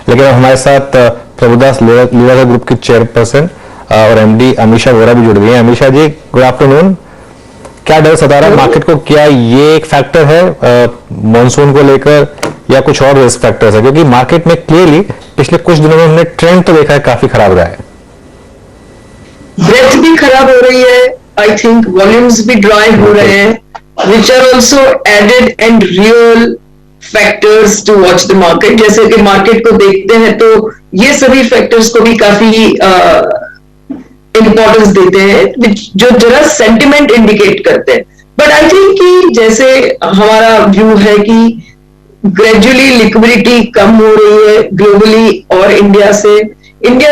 लेकिन हमारे साथ प्रभुदास लीवर ग्रुप की चेयरपर्सन और एमडी अमीषा वोरा भी जुड़ गई हैं। अमीषा जी, गुड आफ्टरनून। क्या डर सता रहा है मार्केट को? क्या ये एक फैक्टर है मॉनसून को लेकर या कुछ और रिस्क फैक्टर्स है? क्योंकि मार्केट में क्लियरली पिछले कुछ दिनों में हमने ट्रेंड तो देखा है काफी खराब रहा है। ब्रेथ भी खराब हो रही है, आई थिंक वॉल्यूम्स भी ड्राई हो रहे हैं, which are also added and real factors to watch the market. जैसे कि मार्केट को देखते हैं तो ये सभी फैक्टर्स को भी काफी इंपॉर्टेंस देते हैं जो जरा सेंटिमेंट इंडिकेट करते हैं। बट आई थिंक कि जैसे हमारा व्यू है कि ग्रेजुअली लिक्विडिटी कम हो रही है ग्लोबली और इंडिया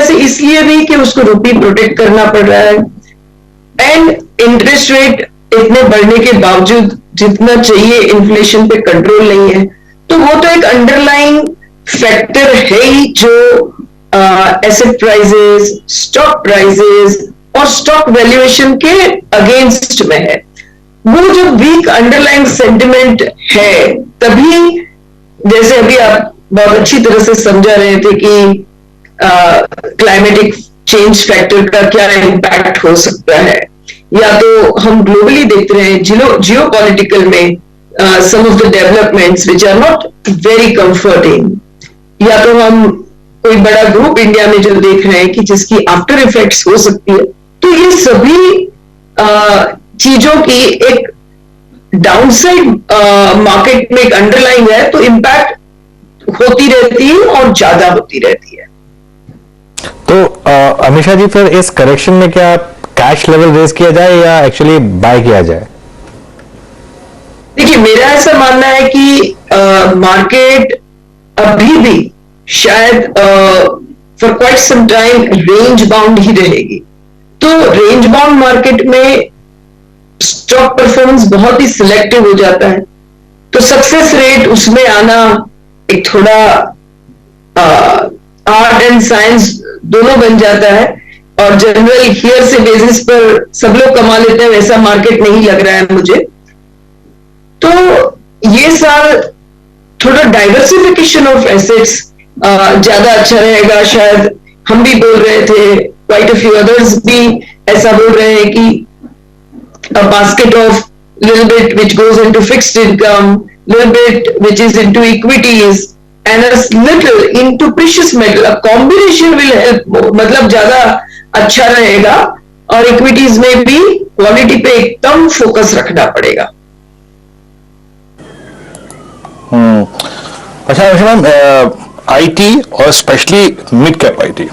से इसलिए भी कि उसको रुपी प्रोटेक्ट करना पड़ रहा है, एंड इंटरेस्ट रेट इतने बढ़ने के बावजूद जितना चाहिए इन्फ्लेशन पे कंट्रोल नहीं है। तो वो तो एक अंडरलाइंग फैक्टर है ही जो एसेट प्राइजेस, स्टॉक प्राइजेस और स्टॉक वैल्यूएशन के अगेंस्ट में है। वो जो वीक अंडरलाइंग सेंटिमेंट है, तभी जैसे अभी आप बहुत अच्छी तरह से समझा रहे थे कि क्लाइमेटिक चेंज फैक्टर का क्या इम्पैक्ट हो सकता है, या तो हम ग्लोबली देख रहे हैं जियो पॉलिटिकल में some of the developments which are not very comforting, या तो हम कोई बड़ा ग्रुप इंडिया में जो देख रहे हैं कि जिसकी आफ्टर इफेक्ट्स हो सकती है। तो ये सभी चीजों की एक डाउनसाइड मार्केट में एक अंडरलाइन है, तो इम्पैक्ट होती रहती है और ज्यादा होती रहती है। तो अमीषा जी, फिर इस करेक्शन में क्या कैश लेवल रेज किया जाए या एक्चुअली बाय किया जाए? देखिए, मेरा ऐसा मानना है कि मार्केट अभी भी शायद for quite some time range bound ही रहेगी। तो रेंज बाउंड मार्केट में स्टॉक परफॉर्मेंस बहुत ही सिलेक्टिव हो जाता है, तो सक्सेस रेट उसमें आना एक थोड़ा आर्ट एंड साइंस दोनों बन जाता है, और जनरल हियर से बेसिस पर सब लोग कमा लेते हैं वैसा मार्केट नहीं लग रहा है मुझे। तो ये साल थोड़ा डाइवर्सिफिकेशन ऑफ एसेट्स ज्यादा अच्छा रहेगा। शायद हम भी बोल रहे थे, क्वाइट अ फ्यू अदर्स भी ऐसा बोल रहे हैं कि a basket of little bit which goes into fixed income, little bit which is into equities and a little into precious metal, a combination will help more, मतलब ज्यादा अच्छा रहेगा। और इक्विटीज में भी क्वालिटी पे एकदम फोकस रखना पड़ेगा। अच्छा मैम, आईटी और स्पेशली मिड कैप आईटी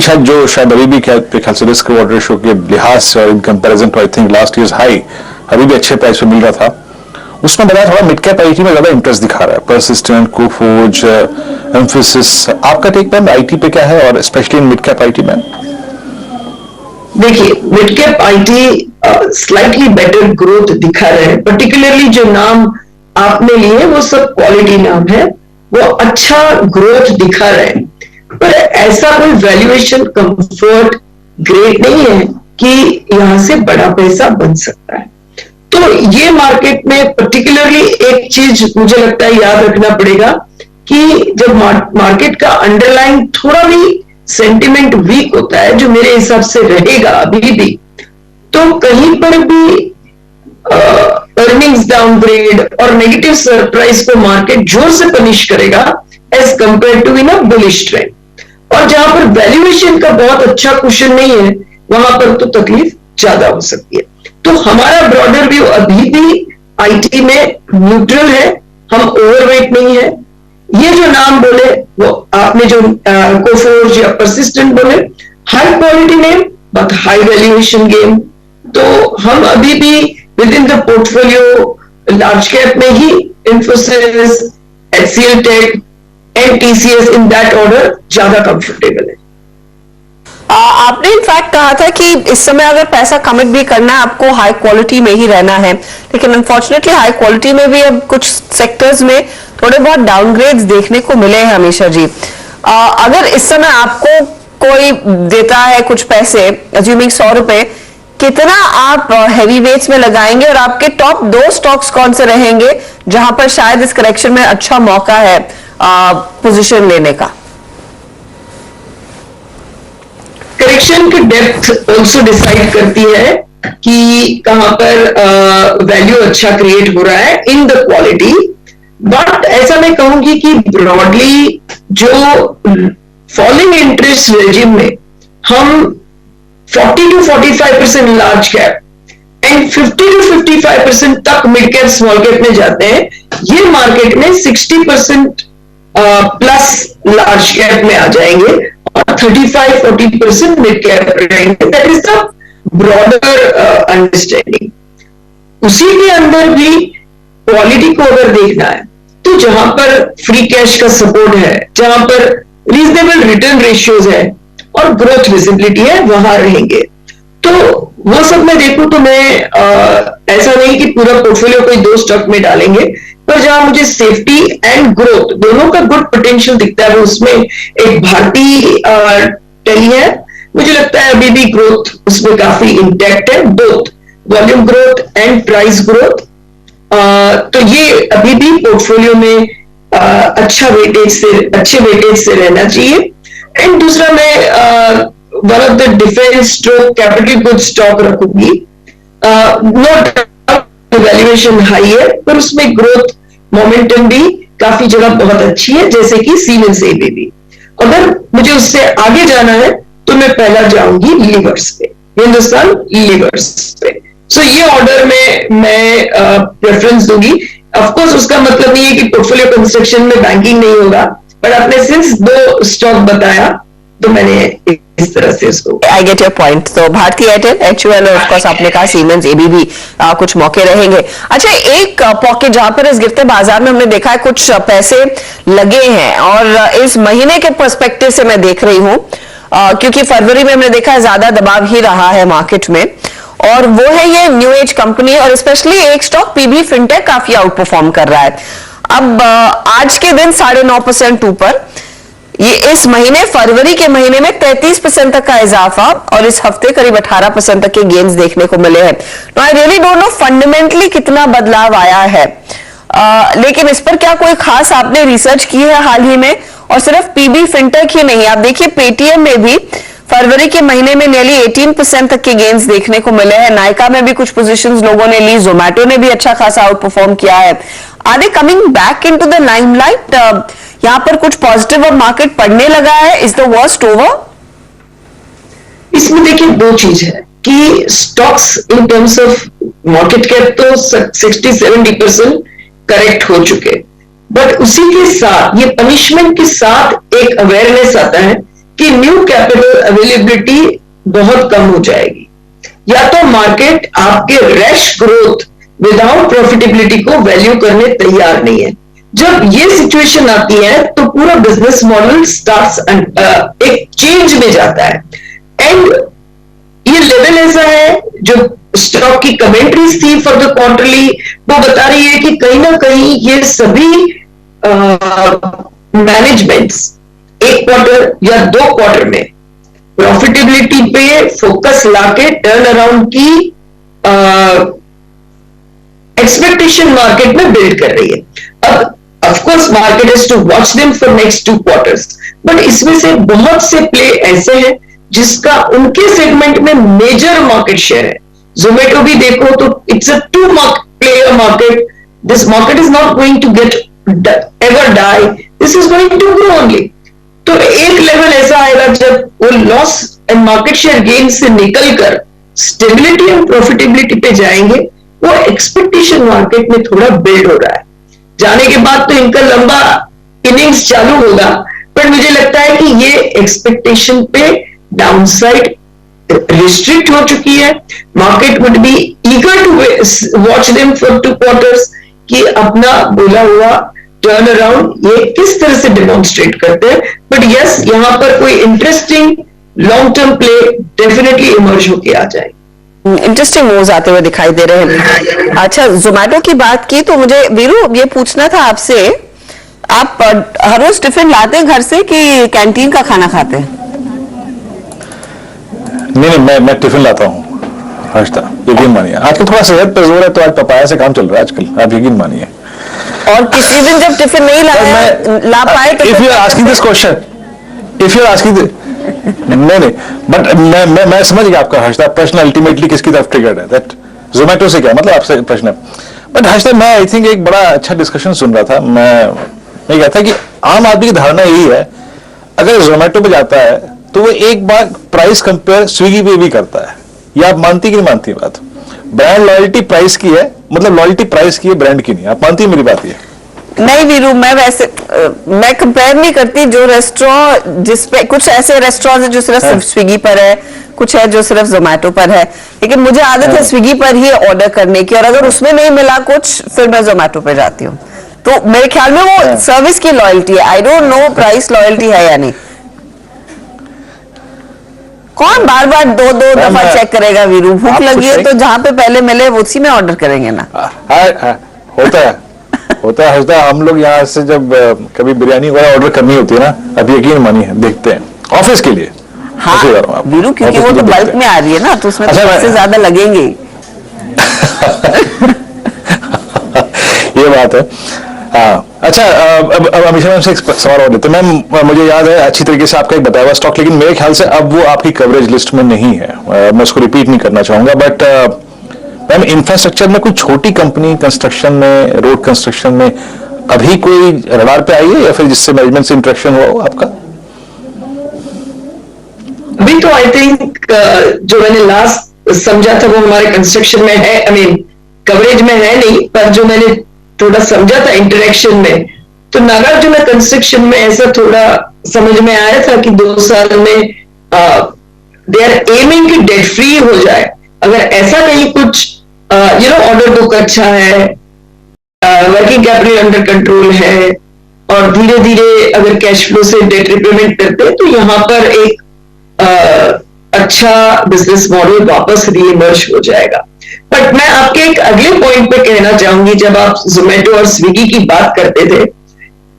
शायद अभी भी ख्याल से रिस्क रिवॉर्ड रेशियो के लिहाज से और in comparison to I think last years high अभी भी अच्छे प्राइस पे मिल रहा था, उसमें बड़ा थोड़ा मिड कैप आईटी में ज्यादा इंटरेस्ट दिखा रहा है। परसिस्टेंट, कोफोर्ज, एम्फेसिस, आपका टेक मैम आईटी पे क्या है और specially in mid cap IT में? देखिए, mid cap IT slightly better growth दिखा रहे हैं, पर्टिकुलरली जो नाम आपने लिए वो सब क्वालिटी नाम है, वो अच्छा ग्रोथ दिखा रहे हैं। पर ऐसा कोई वैल्यूएशन कंफर्ट ग्रेट नहीं है कि यहां से बड़ा पैसा बन सकता है। तो ये मार्केट में पर्टिकुलरली एक चीज मुझे लगता है याद रखना पड़ेगा कि जब मार्केट का अंडरलाइन थोड़ा भी सेंटिमेंट वीक होता है, जो मेरे हिसाब से रहेगा अभी भी, तो कहीं पर भी अर्निंग्स डाउनग्रेड और नेगेटिव सरप्राइज को मार्केट जोर से पनिश करेगा as compare to in a bullish trend. और जहां पर वैल्यूएशन का बहुत अच्छा क्वेश्चन नहीं है, वहां पर तो तकलीफ ज्यादा हो सकती है। तो हमारा ब्रॉडर व्यू अभी भी आईटी में न्यूट्रल है, हम ओवरवेट नहीं है। ये जो नाम बोले, वो आपने जो कोफोर्ज या परसिस्टेंट बोले, high quality name but high valuation game. तो हम अभी भी with in the portfolio large cap में ही Infosys, HCL Tech and TCS in that order ज्यादा कंफर्टेबल है। आपने इनफैक्ट कहा था कि इस समय अगर पैसा कमिट भी करना है आपको हाई क्वालिटी में ही रहना है, लेकिन अनफॉर्चुनेटली हाई क्वालिटी में भी अब कुछ सेक्टर्स में थोड़े बहुत डाउनग्रेड्स देखने को मिले हैं। हमेशा जी, अगर इस समय आपको कोई देता है कुछ पैसे, अज्यूमिंग 100 रुपए, कितना आप हैवी वेट्स में लगाएंगे और आपके टॉप 2 स्टॉक्स कौन से रहेंगे जहां पर शायद इस करेक्शन में अच्छा मौका है? पोजीशन लेने का? करेक्शन की डेप्थ ऑल्सो डिसाइड करती है कि कहां पर वैल्यू अच्छा क्रिएट हो रहा है इन द क्वालिटी। बट ऐसा मैं कहूंगी कि ब्रॉडली जो फॉलिंग इंटरेस्ट रेजिम में हम 40 to 45% large cap and 50 to 55% तक मिड कैप स्मॉल कैप में जाते हैं, ये मार्केट में 60% प्लस लार्ज कैप में आ जाएंगे और 35-40% मिड कैप रहेंगे। That is the broader understanding. उसी के अंदर भी क्वालिटी को अगर देखना है तो जहां पर फ्री कैश का सपोर्ट है, जहां पर रीजनेबल रिटर्न रेशियोज है और ग्रोथ विजिबिलिटी है, वहां रहेंगे। तो वो सब मैं देखूं तो मैं ऐसा नहीं कि पूरा पोर्टफोलियो कोई 2 स्टॉक में डालेंगे, पर जहां मुझे सेफ्टी एंड ग्रोथ दोनों का गुड पोटेंशियल दिखता है, उसमें एक भारतीय टेली है। मुझे लगता है अभी भी ग्रोथ उसमें काफी इंटैक्ट है, both volume growth and price growth. तो ये अभी भी पोर्टफोलियो में अच्छे वेटेज से रहना चाहिए। एंड दूसरा मैं one of the defence stroke capital good stock रखूंगी। नॉट वैल्यूएशन हाई है पर उसमें ग्रोथ मोमेंटम भी काफी जगह बहुत अच्छी है, जैसे कि सीमेंस एबीबी। अगर मुझे उससे आगे जाना है तो मैं पहला जाऊंगी लीवर्स पे, हिंदुस्तान लीवर्स पे। सो ये ऑर्डर में मैं प्रेफरेंस दूंगी। ऑफकोर्स उसका मतलब नहीं है कि पोर्टफोलियो कंस्ट्रक्शन में बैंकिंग नहीं होगा, पर आपने सिर्फ 2 स्टॉक बताया तो मैंने इस तरह से उसको। I get your point. तो भारतीय एयरटेल, HUL और ऑफकोर्स आपने कहा सीमेंस एबीबी कुछ मौके रहेंगे। अच्छा, एक पॉकेट जहां पर इस गिरते बाजार में हमने देखा है कुछ पैसे लगे हैं और इस महीने के पर्सपेक्टिव से मैं देख रही हूं क्योंकि फरवरी में हमने देखा है ज्यादा दबाव ही रहा है मार्केट में, और वो है ये न्यू एज कंपनी और स्पेशली एक स्टॉक पीबी फिनटेक काफी आउट परफॉर्म कर रहा है। अब आज के दिन 9.5% ऊपर, ये इस महीने फरवरी के महीने में 33% तक का इजाफा और इस हफ्ते करीब 18% तक के गेन्स देखने को मिले हैं। तो I really don't know fundamentally कितना बदलाव आया है, लेकिन इस पर क्या कोई खास आपने रिसर्च की है हाल ही में? और सिर्फ पीबी फिनटेक ही नहीं, आप देखिए पेटीएम में भी फरवरी के महीने में नियरली 18% तक के गेन्स देखने को मिले हैं। नायका में भी कुछ पोजीशंस लोगों ने ली, जोमैटो ने भी अच्छा खासा आउट परफॉर्म किया है। Are they coming back into the limelight? यहाँ पर कुछ पॉजिटिव और मार्केट पढ़ने लगा है? Is the worst over? इसमें देखिए 2 चीज है कि stocks in terms of market cap तो 60-70% करेक्ट हो चुके, बट उसी के साथ ये पनिशमेंट के साथ एक अवेयरनेस आता है कि न्यू कैपिटल अवेलेबिलिटी बहुत कम हो जाएगी, या तो मार्केट आपके रैश ग्रोथ विदाउट प्रॉफिटेबिलिटी को वैल्यू करने तैयार नहीं है। जब ये सिचुएशन आती है तो पूरा बिजनेस मॉडल स्टार्ट्स एक चेंज में जाता है। एंड ये लेवल ऐसा है, जो स्टॉक की कमेंट्रीज थी फॉर द क्वार्टरली, वो बता रही है कि कहीं ना कहीं ये सभी मैनेजमेंट्स 1 क्वार्टर या 2 क्वार्टर में प्रॉफिटेबिलिटी पे फोकस लाके टर्न अराउंड की एक्सपेक्टेशन मार्केट में बिल्ड कर रही है। अब of course market has to watch them for next 2 quarters, but इसमें से बहुत से प्ले ऐसे हैं जिसका उनके सेगमेंट में मेजर मार्केट शेयर है। जोमेटो भी देखो तो it's a 2 player market. This market is not going to get ever die. This is going to grow only. तो एक लेवल ऐसा आएगा जब वो loss and market share gain से निकलकर स्टेबिलिटी एंड प्रॉफिटेबिलिटी पे जाएंगे। वो एक्सपेक्टेशन मार्केट में थोड़ा बिल्ड हो रहा है। जाने के बाद तो इनका लंबा इनिंग्स चालू होगा, पर मुझे लगता है कि ये एक्सपेक्टेशन पे डाउनसाइड रिस्ट्रिक्ट हो चुकी है। Market would be eager to watch them for 2 quarters कि अपना बोला हुआ टर्न अराउंड ये किस तरह से डेमोन्स्ट्रेट करते हैं। बट यस, यहां पर कोई interesting long term play definitely emerge होके आ जाएगी। इंटरेस्टिंग मूव्स आते हुए दिखाई दे रहे हैं। अच्छा, जोमैटो की बात की तो मुझे वीरू ये पूछना था आपसे, आप हर रोज टिफिन लाते हैं घर से कि कैंटीन का खाना खाते हैं? नहीं, मैं टिफिन लाता हूँ हर्षदा, यकीन मानिए। आजकल थोड़ा सेहत पे जोर है तो आज पपाया से काम चल रहा है आजकल, आप यकीन मानिए। और किसी दिन जब टिफिन नहीं ला पाए तो if you are asking this question, if you are asking नहीं, बट मैं समझ गया आपका हर्षदा प्रश्न अल्टीमेटली किसकी तरफ ट्रिगर्ड है, दैट जोमेटो से क्या मतलब आपसे प्रश्न है। बट हर्षदा मैं आई थिंक एक बड़ा अच्छा डिस्कशन सुन रहा था, मैं कहता था कि आम आदमी की धारणा यही है अगर जोमेटो पे जाता है तो वो एक बार प्राइस कंपेयर स्विगी पे भी करता है। ये आप मानती कि नहीं मानती बात? ब्रांड लॉयल्टी प्राइस की है, मतलब लॉयल्टी प्राइस की है, ब्रांड की नहीं। आप मानती है मेरी बात? ये नहीं वीरू, मैं वैसे मैं कंपेयर नहीं करती। जो रेस्टोरेंट जिसपे कुछ ऐसे रेस्टोरेंट है जो सिर्फ स्विगी पर है, कुछ है जो सिर्फ जोमेटो पर है, लेकिन मुझे आदत है स्विगी पर ही ऑर्डर करने की, और अगर उसमें नहीं मिला कुछ फिर मैं जोमेटो पे जाती हूँ। तो मेरे ख्याल में वो सर्विस की लॉयल्टी है। I don't know price loyalty है या नहीं। कौन बार बार दो दफा चेक करेगा वीरू? भूख लगी है तो जहां पे पहले मिले उसी में ऑर्डर करेंगे ना। होता है हर्षदा, हम लोग यहाँ से जब कभी बिरयानी वगैरह ऑर्डर करनी होती है ना, अब यकीन मानिए देखते हैं ऑफिस के लिए। हाँ वीरू, क्योंकि वो तो बल्क में आ रही है ना, तो उसमें अच्छा, तो ज्यादा लगेंगे। ये बात है। हाँ अच्छा, अब अमीशा मैम से एक सवाल और लेते हैं। मैम मुझे याद है अच्छी तरीके से आपका एक बताया हुआ स्टॉक, लेकिन मेरे ख्याल से अब वो आपकी कवरेज लिस्ट में नहीं है। मैं उसको रिपीट नहीं करना चाहूंगा, बट मैम इंफ्रास्ट्रक्चर में कोई छोटी कंपनी कंस्ट्रक्शन में, रोड कंस्ट्रक्शन में अभी कोई रडार पे आई है या फिर जिससे मैनेजमेंट से इंटरेक्शन हुआ हो आपका? अभी तो आई थिंक जो मैंने लास्ट समझा था वो हमारे कंस्ट्रक्शन में है, आई मीन कवरेज में है नहीं, पर जो मैंने थोड़ा समझा था इंटरेक्शन में, तो नागार्जुन कंस्ट्रक्शन में ऐसा थोड़ा समझ में आया था कि 2 साल में दे आर एमिंग कि डेट फ्री हो जाए। अगर ऐसा कहीं कुछ ऑर्डर बुक अच्छा है, वर्किंग कैपिटल अंडर कंट्रोल है, और धीरे धीरे अगर कैश फ्लो से डेट रिपेमेंट करते हैं तो यहां पर एक अच्छा बिजनेस मॉडल वापस रीइमर्ज हो जाएगा। बट मैं आपके एक अगले पॉइंट पे कहना चाहूंगी, जब आप जोमेटो और स्विगी की बात करते थे,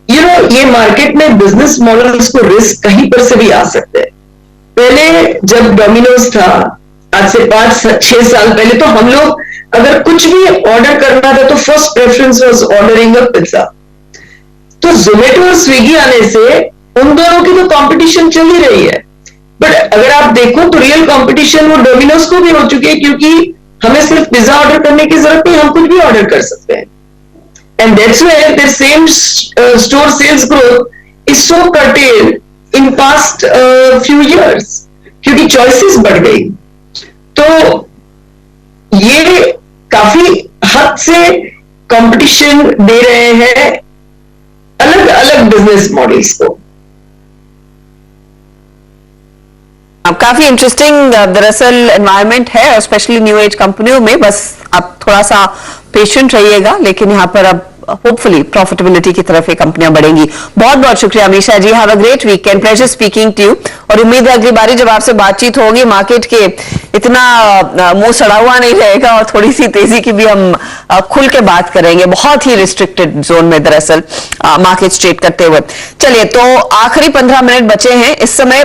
ये मार्केट में बिजनेस मॉडल्स को रिस्क कहीं पर से भी आ सकते हैं। पहले जब डोमिनोज था, आज से 5-6 साल पहले, तो हम लोग अगर कुछ भी ऑर्डर करना था तो first preference was ordering a pizza. तो जोमेटो और स्विगी आने से उन दोनों की तो कंपटीशन चल ही रही है, बट अगर आप देखो तो रियल कंपटीशन वो डोमिनोज को भी हो चुकी है, क्योंकि हमें सिर्फ पिज्जा ऑर्डर करने की जरूरत नहीं, हम कुछ भी ऑर्डर कर सकते हैं। And that's why their same store sales growth is so curtailed in past few years, क्योंकि चॉइसेस बढ़ गई। तो ये काफी हद से कंपटीशन दे रहे हैं अलग अलग बिजनेस मॉडल्स को। काफी इंटरेस्टिंग दरअसल एनवायरनमेंट है, और स्पेशली न्यू एज कंपनियों में। बस आप थोड़ा सा पेशेंट रहिएगा, लेकिन यहाँ पर अब होपफुली प्रॉफिटेबिलिटी की तरफ ये कंपनियां बढ़ेंगी। बहुत बहुत शुक्रिया Amisha ji, have a great weekend, pleasure speaking to you, और उम्मीद है अगली बारी जब आपसे बातचीत होगी मार्केट के इतना मुंह सड़ा हुआ नहीं रहेगा, और थोड़ी सी तेजी की भी हम खुल के बात करेंगे। बहुत ही रिस्ट्रिक्टेड जोन में दरअसल मार्केट ट्रेड करते हुए। चलिए, तो आखिरी 15 मिनट बचे हैं इस समय।